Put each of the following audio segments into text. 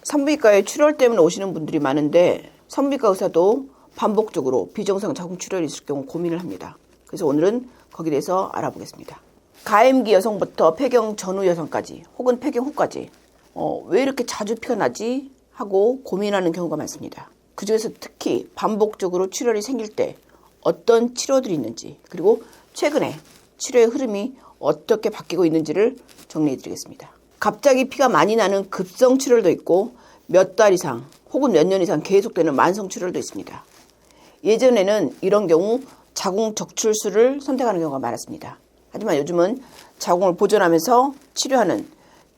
산부인과에 출혈 때문에 오시는 분들이 많은데 산부인과 의사도 반복적으로 비정상 자궁 출혈이 있을 경우 고민을 합니다. 그래서 오늘은 거기에 대해서 알아보겠습니다. 가임기 여성부터 폐경 전후 여성까지 혹은 폐경 후까지 왜 이렇게 자주 피가 나지 하고 고민하는 경우가 많습니다. 그중에서 특히 반복적으로 출혈이 생길 때 어떤 치료들이 있는지, 그리고 최근에 치료의 흐름이 어떻게 바뀌고 있는지를 정리해 드리겠습니다. 갑자기 피가 많이 나는 급성 출혈도 있고 몇 달 이상 혹은 몇 년 이상 계속되는 만성 출혈도 있습니다. 예전에는 이런 경우 자궁 적출술을 선택하는 경우가 많았습니다. 하지만 요즘은 자궁을 보존하면서 치료하는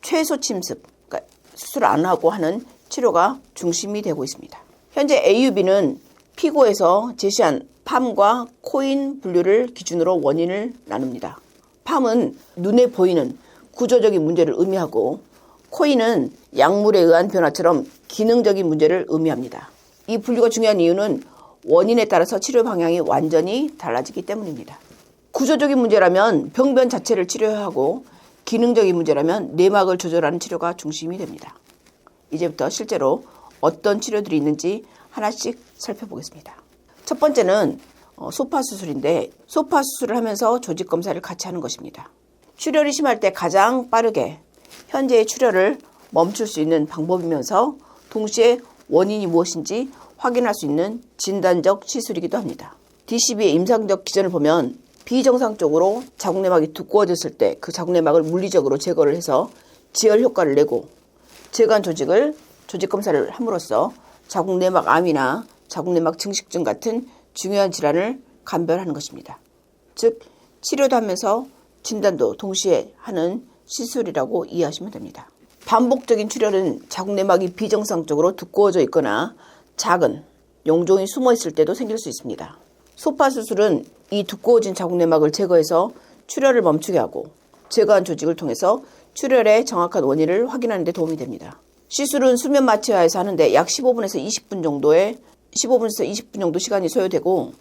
최소 침습, 그러니까 수술 안 하고 하는 치료가 중심이 되고 있습니다. 현재 AUB는 피고에서 제시한 팜과 코인 분류를 기준으로 원인을 나눕니다. 팜은 눈에 보이는 구조적인 문제를 의미하고 코인은 약물에 의한 변화처럼 기능적인 문제를 의미합니다. 이 분류가 중요한 이유는 원인에 따라서 치료 방향이 완전히 달라지기 때문입니다. 구조적인 문제라면 병변 자체를 치료해야 하고 기능적인 문제라면 내막을 조절하는 치료가 중심이 됩니다. 이제부터 실제로 어떤 치료들이 있는지 하나씩 살펴보겠습니다. 첫 번째는 소파 수술인데 소파 수술을 하면서 조직 검사를 같이 하는 것입니다. 출혈이 심할 때 가장 빠르게 현재의 출혈을 멈출 수 있는 방법이면서 동시에 원인이 무엇인지 확인할 수 있는 진단적 시술이기도 합니다. DCB의 임상적 기전을 보면 비정상적으로 자궁내막이 두꺼워졌을 때 그 자궁내막을 물리적으로 제거를 해서 지혈 효과를 내고 제거한 조직을 조직 검사를 함으로써 자궁내막암이나 자궁내막 증식증 같은 중요한 질환을 감별하는 것입니다. 즉 치료도 하면서 진단도 동시에 하는 시술이라고 이해하시면 됩니다. 반복적인 출혈은 자궁내막이 비정상적으로 두꺼워져 있거나 작은 용종이 숨어 있을 때도 생길 수 있습니다. 소파 수술은 이 두꺼워진 자궁내막을 제거해서 출혈을 멈추게 하고 제거한 조직을 통해서 출혈의 정확한 원인을 확인하는 데 도움이 됩니다. 시술은 수면 마취하에서 하는데 약 15분에서 20분 정도 시간이 소요되고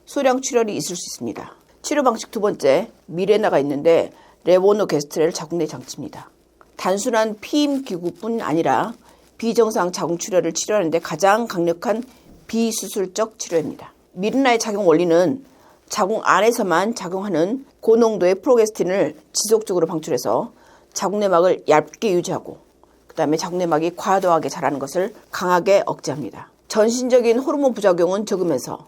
소량 출혈이 있을 수 있습니다. 치료 방식 두 번째, 미레나가 있는데 레보노게스트렐 자궁내 장치입니다. 단순한 피임 기구뿐 아니라 비정상 자궁 출혈을 치료하는 데 가장 강력한 비수술적 치료입니다. 미레나의 작용 원리는 자궁 안에서만 작용하는 고농도의 프로게스틴을 지속적으로 방출해서 자궁내막을 얇게 유지하고 그 다음에 자궁내막이 과도하게 자라는 것을 강하게 억제합니다. 전신적인 호르몬 부작용은 적으면서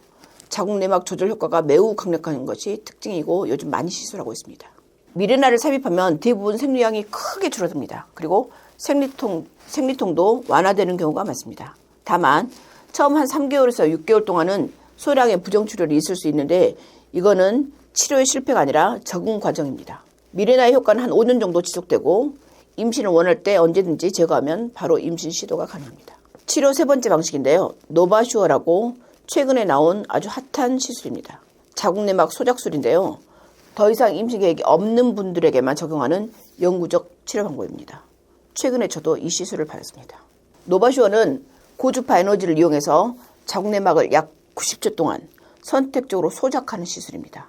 자궁내막 조절 효과가 매우 강력한 것이 특징이고 요즘 많이 시술하고 있습니다. 미레나를 삽입하면 대부분 생리량이 크게 줄어듭니다. 그리고 생리통도 완화되는 경우가 많습니다. 다만 처음 한 3개월에서 6개월 동안은 소량의 부정출혈이 있을 수 있는데 이거는 치료의 실패가 아니라 적응 과정입니다. 미레나의 효과는 한 5년 정도 지속되고 임신을 원할 때 언제든지 제거하면 바로 임신 시도가 가능합니다. 치료 세 번째 방식인데요. 노바슈어라고 최근에 나온 아주 핫한 시술입니다. 자궁내막 소작술인데요. 더 이상 임신 계획이 없는 분들에게만 적용하는 영구적 치료 방법입니다. 최근에 저도 이 시술을 받았습니다. 노바슈어는 고주파 에너지를 이용해서 자궁내막을 약 90초 동안 선택적으로 소작하는 시술입니다.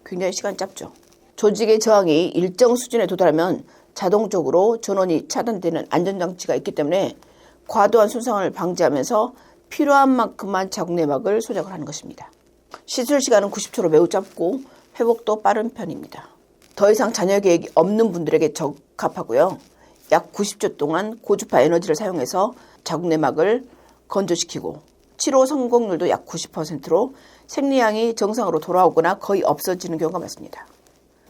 굉장히 시간 짧죠. 조직의 저항이 일정 수준에 도달하면 자동적으로 전원이 차단되는 안전장치가 있기 때문에 과도한 손상을 방지하면서 필요한 만큼만 자궁내막을 소작을 하는 것입니다. 시술 시간은 90초로 매우 짧고 회복도 빠른 편입니다. 더 이상 자녀 계획이 없는 분들에게 적합하고요. 약 90초 동안 고주파 에너지를 사용해서 자궁내막을 건조시키고 치료 성공률도 약 90%로 생리량이 정상으로 돌아오거나 거의 없어지는 경우가 많습니다.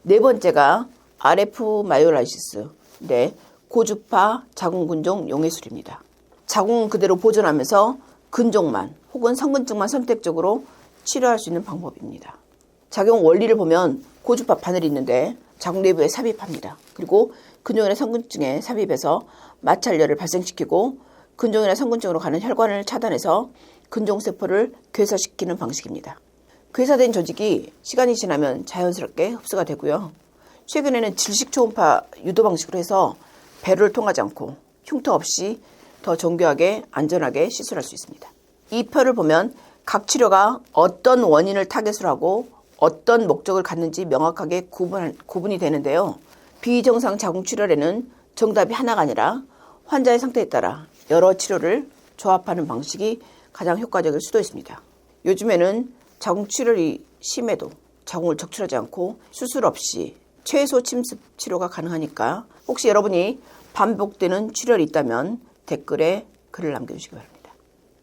네 번째가 RF 마이올라이시스인데 고주파 자궁근종 용해술입니다. 자궁은 그대로 보존하면서 근종만 혹은 성근증만 선택적으로 치료할 수 있는 방법입니다. 작용 원리를 보면 고주파 바늘이 있는데 자궁 내부에 삽입합니다. 그리고 근종이나 성근증에 삽입해서 마찰열을 발생시키고 근종이나 성근증으로 가는 혈관을 차단해서 근종세포를 괴사시키는 방식입니다. 괴사된 조직이 시간이 지나면 자연스럽게 흡수가 되고요. 최근에는 질식 초음파 유도 방식으로 해서 배를 통하지 않고 흉터 없이 더 정교하게 안전하게 시술할 수 있습니다. 이 표를 보면 각 치료가 어떤 원인을 타겟으로 하고 어떤 목적을 갖는지 명확하게 구분이 되는데요. 비정상 자궁 출혈에는 정답이 하나가 아니라 환자의 상태에 따라 여러 치료를 조합하는 방식이 가장 효과적일 수도 있습니다. 요즘에는 자궁출혈이 심해도 자궁을 적출하지 않고 수술 없이 최소 침습 치료가 가능하니까 혹시 여러분이 반복되는 출혈이 있다면 댓글에 글을 남겨주시기 바랍니다.